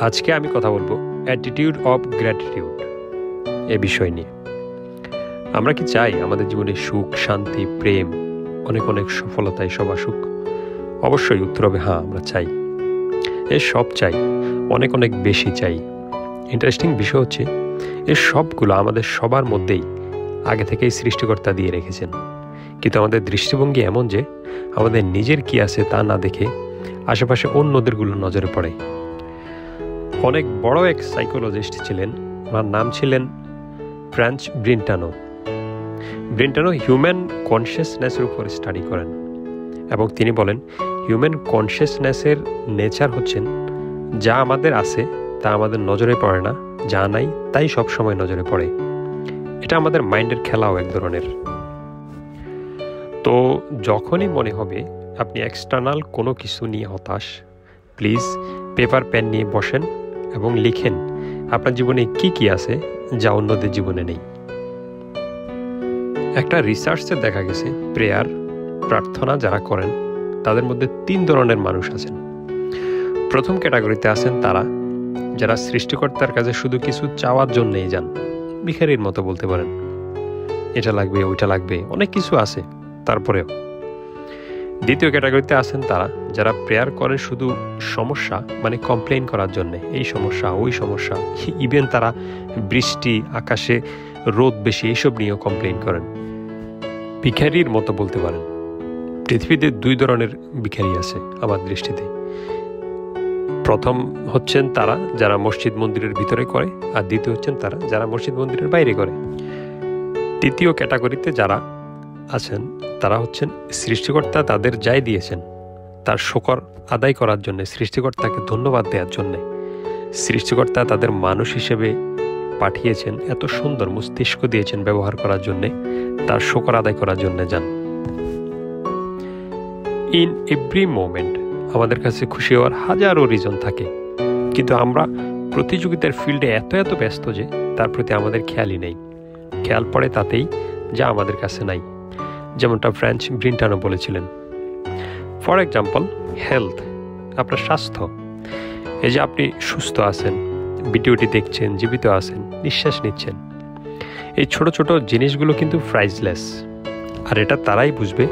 আজকে আমি কথা বলবো অ্যাটিটিউড অফ গ্র্যাটিটিউড এ বিষয় নিয়ে। আমরা কি চাই আমাদের জীবনে সুখ, শান্তি, প্রেম, অনেক অনেক সফলতা এসব আসুক? অবশ্যই উত্তর হবে হ্যাঁ, আমরা চাই। সব চাই, অনেক অনেক বেশি চাই। ইন্টারেস্টিং বিষয় হচ্ছে এর সবগুলো আমাদের সবার মধ্যেই আগে থেকেই সৃষ্টিকর্তা দিয়ে রেখেছেন, কিন্তু আমাদের দৃষ্টিভঙ্গি এমন যে আমাদের নিজের কি আছে তা না দেখে আশেপাশে অন্যদেরগুলো নজরে পড়ে। অনেক বড় এক সাইকোলজিস্ট ছিলেন, ওনার নাম ছিলেন ফ্রাঞ্চ ব্রিন্টানো। ব্রিন্টানো হিউম্যান কনসিয়াসনেসের উপর স্টাডি করেন এবং তিনি বলেন হিউম্যান কনসিয়াসনেসের নেচার হচ্ছেন যা আমাদের আছে তা আমাদের নজরে পড়ে না, যা নাই তাই সবসময় নজরে পড়ে। এটা আমাদের মাইন্ডের খেলাও এক ধরনের। তো যখনই মনে হবে আপনি এক্সটার্নাল কোনো কিছু নিয়ে হতাশ, প্লিজ পেপার পেন নিয়ে বসেন এবং লিখেন আপনার জীবনে কি কি আছে যা অন্যদের জীবনে নেই। একটা রিসার্চে দেখা গেছে প্রেয়ার, প্রার্থনা যারা করেন তাদের মধ্যে 3 ধরনের মানুষ আছেন। প্রথম ক্যাটাগরিতে আছেন তারা যারা সৃষ্টিকর্তার কাছে শুধু কিছু চাওয়ার জন্যই যান, ভিখারির মতো বলতে পারেন। এটা লাগবে, ওইটা লাগবে, অনেক কিছু আছে তারপরেও। দ্বিতীয় ক্যাটাগরিতে আছেন তারা যারা প্রেয়ার করেন শুধু সমস্যা মানে কমপ্লেইন করার জন্যে, এই সমস্যা ওই সমস্যা, ইভেন তারা বৃষ্টি, আকাশে রোদ বেশি এইসব নিয়েও কমপ্লেইন করেন। ভিখারির মতো বলতে পারেন। পৃথিবীতে 2 ধরনের ভিখারি আছে আমার দৃষ্টিতে। প্রথম হচ্ছেন তারা যারা মসজিদ মন্দিরের ভিতরে করে, আর দ্বিতীয় হচ্ছেন তারা যারা মসজিদ মন্দিরের বাইরে করে। তৃতীয় ক্যাটাগরিতে যারা আছেন তারা হচ্ছেন সৃষ্টিকর্তা তাদের যাই দিয়েছেন তার শুকর আদায় করার জন্য, সৃষ্টিকর্তাকে ধন্যবাদ দেওয়ার জন্যে। সৃষ্টিকর্তা তাদের মানুষ হিসেবে পাঠিয়েছেন, এত সুন্দর মস্তিষ্ক দিয়েছেন ব্যবহার করার জন্যে, তার শুকর আদায় করার জন্য যান। ইন এভরি মোমেন্ট আমাদের কাছে খুশি হওয়ার হাজারো রিজন থাকে, কিন্তু আমরা প্রতিযোগিতার ফিল্ডে এত ব্যস্ত যে তার প্রতি আমাদের খেয়ালই নেই। খেয়াল পড়ে তাতেই যা আমাদের কাছে নাই, যেমনটা ফ্রাঞ্চ ব্রিন্টানো বলেছিলেন। ফর এক্সাম্পল, হেলথ, আপনার স্বাস্থ্য। এই যে আপনি সুস্থ আছেন, ভিডিওটি দেখছেন, জীবিত আছেন, নিঃশ্বাস নিচ্ছেন, এই ছোট ছোট জিনিসগুলো কিন্তু প্রাইসলেস। আর এটা তারাই বুঝবে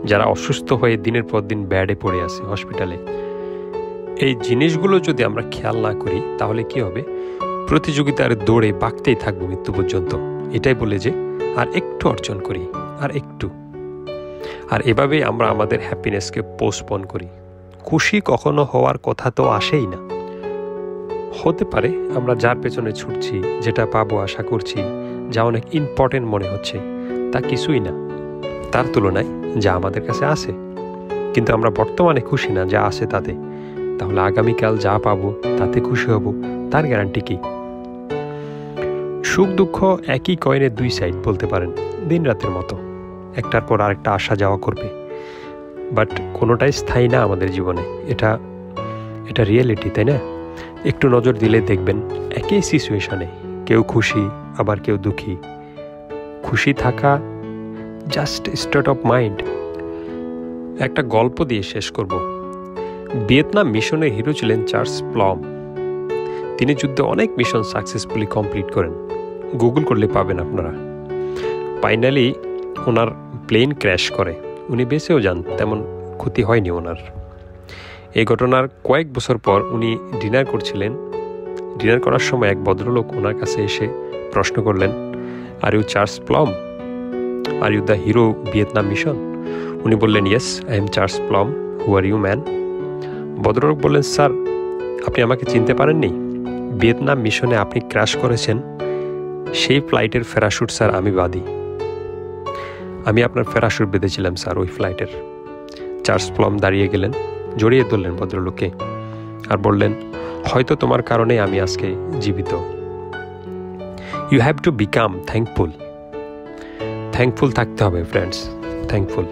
যারা অসুস্থ হয়ে দিনের পর দিন ব্যাডে পড়ে আছে হসপিটালে। এই জিনিসগুলো যদি আমরা খেয়াল না করি তাহলে কি হবে? প্রতিযোগিতার দৌড়ে বাঁকতেই থাকবো মৃত্যু পর্যন্ত। এটাই বলে যে আর একটু অর্জন করি, আর একটু। আর এভাবেই আমরা আমাদের হ্যাপিনেসকে পোস্টপোন করি। খুশি কখনো হওয়ার কথা তো আসেই না। হতে পারে আমরা যার পেছনে ছুটছি, যেটা পাবো আশা করছি, যা অনেক ইম্পর্টেন্ট মনে হচ্ছে, তা কিছুই না তার তুলনায় যা আমাদের কাছে আছে। কিন্তু আমরা বর্তমানে খুশি না যা আছে তাতে, তাহলে আগামীকাল যা পাবো তাতে খুশি হব, তার গ্যারান্টি কি? সুখ দুঃখ একই কয়েনের 2 সাইড বলতে পারেন, দিন রাতের মতো, একটার পর আরেকটা আসা যাওয়া করবে। বাট কোনোটাই স্থায়ী না আমাদের জীবনে। এটা রিয়েলিটি, তাই না? একটু নজর দিলে দেখবেন একই সিচুয়েশনে কেউ খুশি আবার কেউ দুঃখী। খুশি থাকা জাস্ট স্টেট অফ মাইন্ড। একটা গল্প দিয়ে শেষ করব। ভিয়েতনাম মিশনের হিরো ছিলেন চার্লস প্লম। তিনি যুদ্ধে অনেক মিশন সাকসেসফুলি কমপ্লিট করেন, গুগল করলে পাবেন আপনারা। ফাইনালি ওনার প্লেন ক্র্যাশ করে, উনি বেঁচেও যান, তেমন ক্ষতি হয়নি ওনার। এই ঘটনার কয়েক বছর পর উনি ডিনার করছিলেন। ডিনার করার সময় এক ভদ্রলোক ওনার কাছে এসে প্রশ্ন করলেন, are you Charles Plum? Are you the hero Vietnam mission? উনি বললেন, yes, I am Charles Plum. Who are you man? ভদ্রলোক বললেন, স্যার, আপনি আমাকে চিনতে পারেননি? ভিয়েতনাম মিশনে আপনি ক্র্যাশ করেছেন, সেই ফ্লাইটের প্যারাশুট স্যার আমি বাদী। আমি আপনার প্যারাশুট বেঁধেছিলাম স্যার ওই ফ্লাইটের। চার্লস প্লম দাঁড়িয়ে গেলেন, জড়িয়ে ধরলেন ভদ্রলোককে আর বললেন, হয়তো তোমার কারণে আমি আজকে জীবিত। You have to become thankful. Thankful থাকতে হবে ফ্রেন্ডস, থ্যাঙ্কফুল।